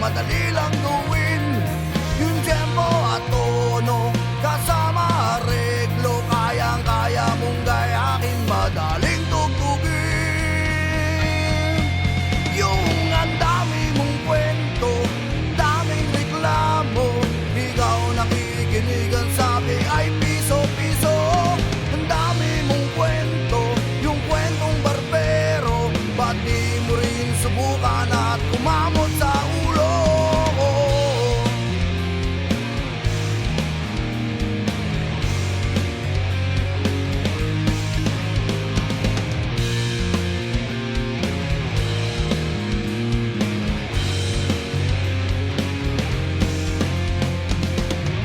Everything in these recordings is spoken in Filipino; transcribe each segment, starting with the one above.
madali lang gawin. Yung tempo at tono, kasama areglo, kayang-kaya mong gayahin, madaling tugtugin. Yung ang dami mong kwento, daming reklamo, ikaw nakikinig, ang sabi ay piso-piso. Ang dami mong kwento, yung kwentong barbero, ba't di mo rin subukan at kumamot sa ulo?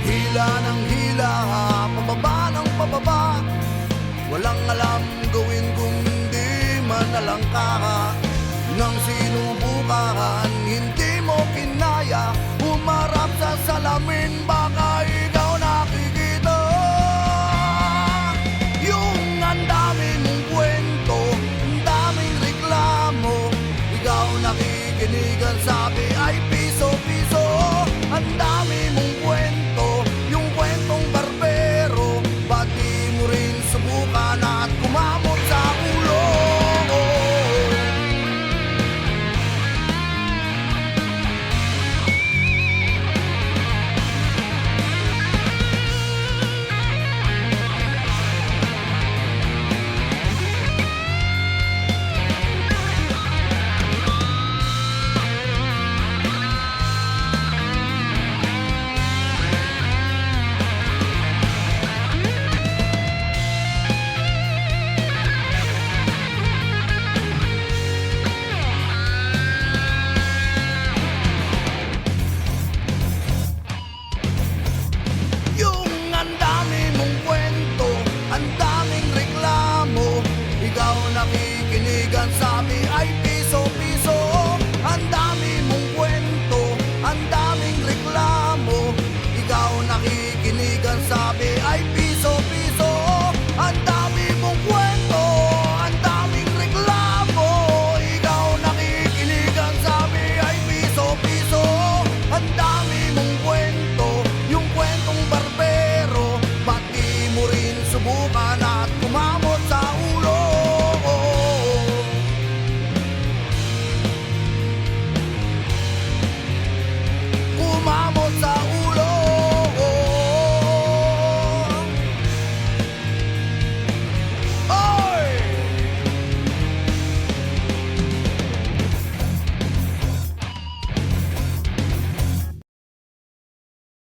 Hila ng hila, pababa ng pababa, walang alam gawin kung hindi manalangka. Nang sinubukan, hindi mo kinaya, humarap sa salamin, baka ikaw nakikita. Yung ang dami mong kwento, ang daming reklamo, ikaw nakikinig, ang sabi ay piso-piso. Ang dami mong kwento, yung kwentong barbero, ba't di mo rin subukan at kumamot sa ulo? Yung ang dami mong kwento, ang daming reklamo, ikaw nakikinig, ang sabi